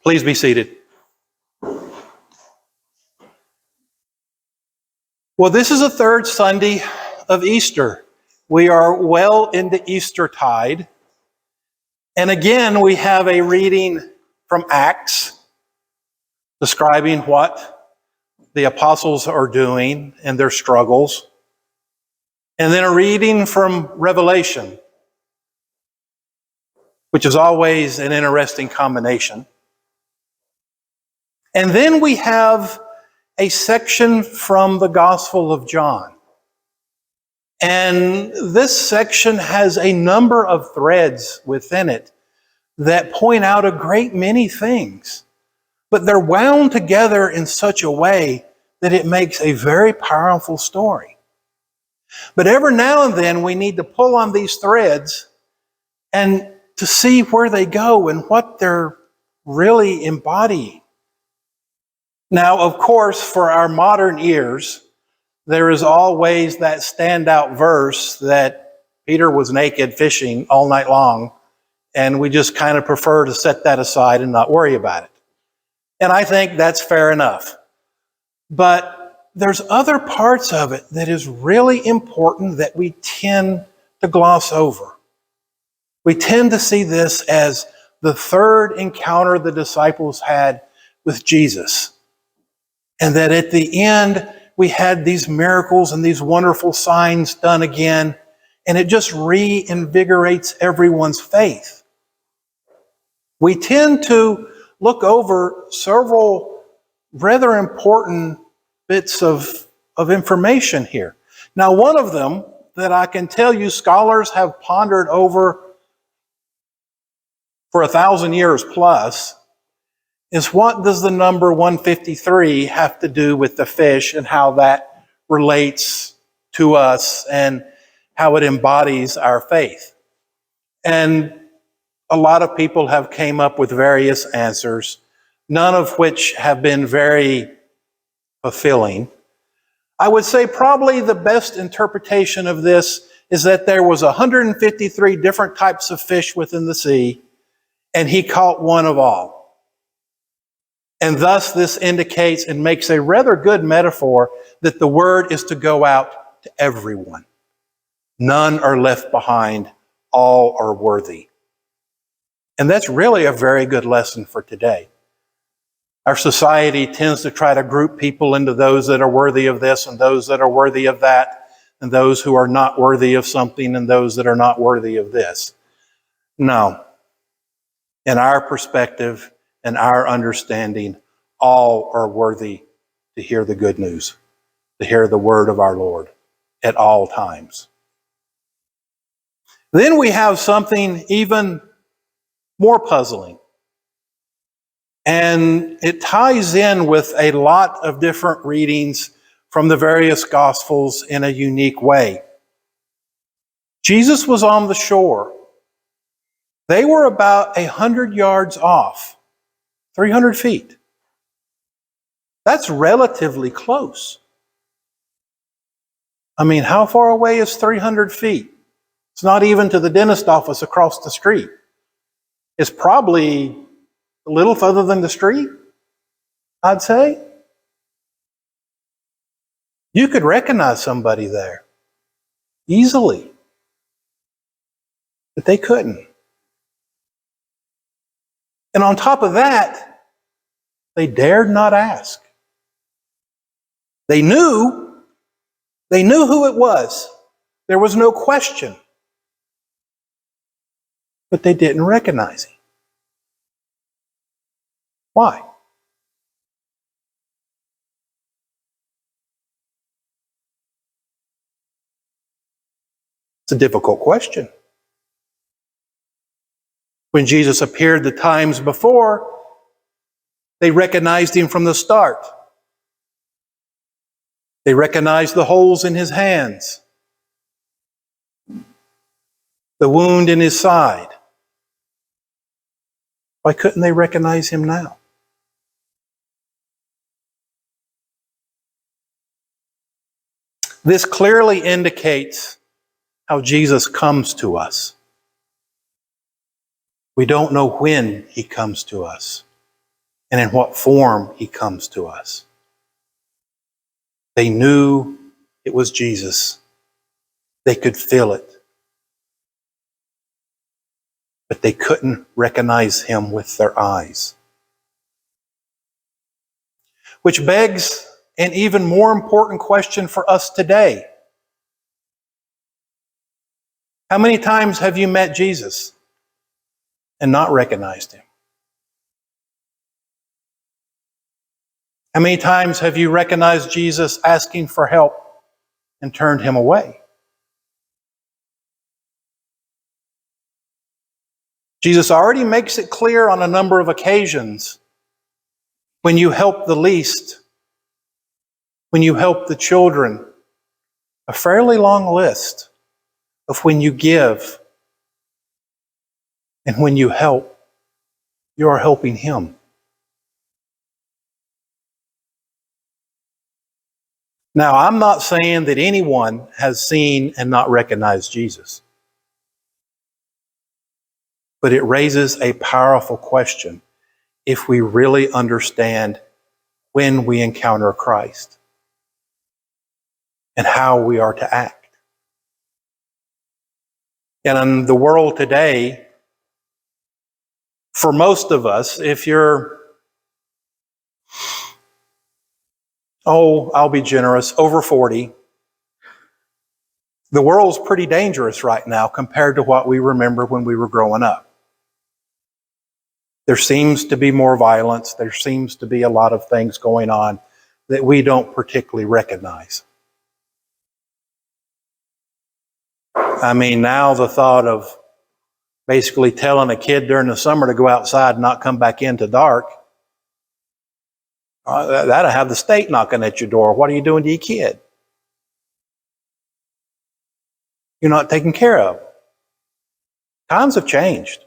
Please be seated. Well, this is the third Sunday of Easter. We are well into Eastertide. And again, we have a reading from Acts describing what the apostles are doing and their struggles. And then a reading from Revelation, which is always an interesting combination. And then we have a section from the Gospel of John. And this section has a number of threads within it that point out a great many things. But they're wound together in such a way that it makes a very powerful story. But every now and then we need to pull on these threads and to see where they go and what they're really embodying. Now, of course, for our modern ears, there is always that standout verse that Peter was naked fishing all night long, and we just kind of prefer to set that aside and not worry about it. And I think that's fair enough. But there's other parts of it that is really important that we tend to gloss over. We tend to see this as the third encounter the disciples had with Jesus. And that at the end, we had these miracles and these wonderful signs done again, and it just reinvigorates everyone's faith. We tend to look over several rather important bits of information here. Now, one of them that I can tell you scholars have pondered over for 1,000 years plus is, what does the number 153 have to do with the fish and how that relates to us and how it embodies our faith? And a lot of people have came up with various answers, none of which have been very fulfilling. I would say probably the best interpretation of this is that there was 153 different types of fish within the sea, and he caught one of all. And thus this indicates and makes a rather good metaphor that the word is to go out to everyone. None are left behind, all are worthy. And that's really a very good lesson for today. Our society tends to try to group people into those that are worthy of this and those that are worthy of that, and those who are not worthy of something and those that are not worthy of this. No. In our perspective and our understanding, all are worthy to hear the good news, to hear the word of our Lord at all times. Then we have something even more puzzling. And it ties in with a lot of different readings from the various Gospels in a unique way. Jesus was on the shore. They were about 100 yards off, 300 feet. That's relatively close. I mean, how far away is 300 feet? It's not even to the dentist office across the street. It's probably a little further than the street, I'd say. You could recognize somebody there easily, but they couldn't. And on top of that, they dared not ask. They knew who it was. There was no question. But they didn't recognize him. Why? It's a difficult question. When Jesus appeared the times before, they recognized him from the start. They recognized the holes in his hands, the wound in his side. Why couldn't they recognize him now? This clearly indicates how Jesus comes to us. We don't know when he comes to us. and in what form he comes to us. They knew it was Jesus. They could feel it. But they couldn't recognize him with their eyes. Which begs an even more important question for us today. How many times have you met Jesus and not recognized him? How many times have you recognized Jesus asking for help and turned him away? Jesus already makes it clear on a number of occasions. When you help the least, when you help the children, a fairly long list of when you give and when you help, you are helping him. Now, I'm not saying that anyone has seen and not recognized Jesus. But it raises a powerful question if we really understand when we encounter Christ and how we are to act. And in the world today, for most of us, if you're, I'll be generous, over 40, the world's pretty dangerous right now compared to what we remember when we were growing up. There seems to be more violence. There seems to be a lot of things going on that we don't particularly recognize. I mean, now the thought of basically telling a kid during the summer to go outside and not come back in till dark, that'll have the state knocking at your door. What are you doing to your kid? You're not taken care of. Times have changed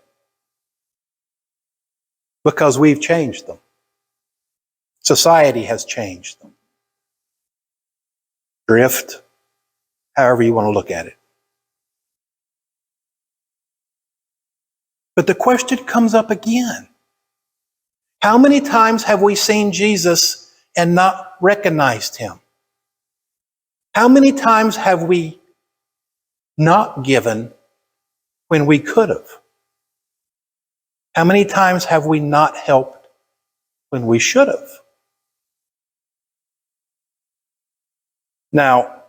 because we've changed them. Society has changed them. Drift, however you want to look at it. But the question comes up again. How many times have we seen Jesus and not recognized him? How many times have we not given when we could have? How many times have we not helped when we should have? Now,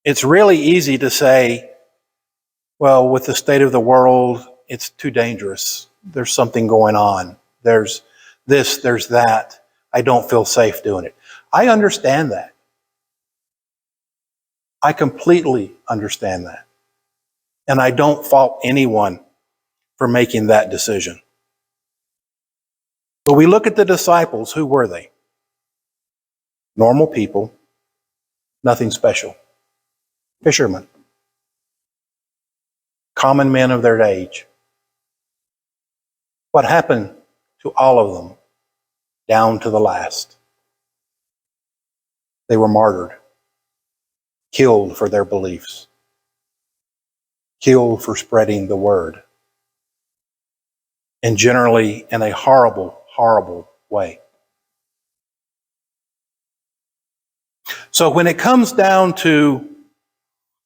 it's really easy to say, well, with the state of the world, it's too dangerous. There's something going on. There's this, there's that. I don't feel safe doing it. I understand that. I completely understand that. And I don't fault anyone for making that decision. But we look at the disciples. Who were they? Normal people, nothing special. Fishermen. Common men of their age. What happened to all of them down to the last? They were martyred, killed for their beliefs, killed for spreading the word, and generally in a horrible, horrible way. So when it comes down to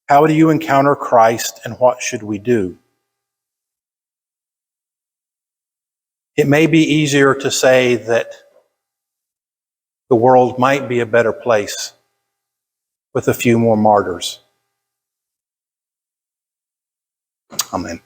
how do you encounter Christ and what should we do? It may be easier to say that the world might be a better place with a few more martyrs. Amen.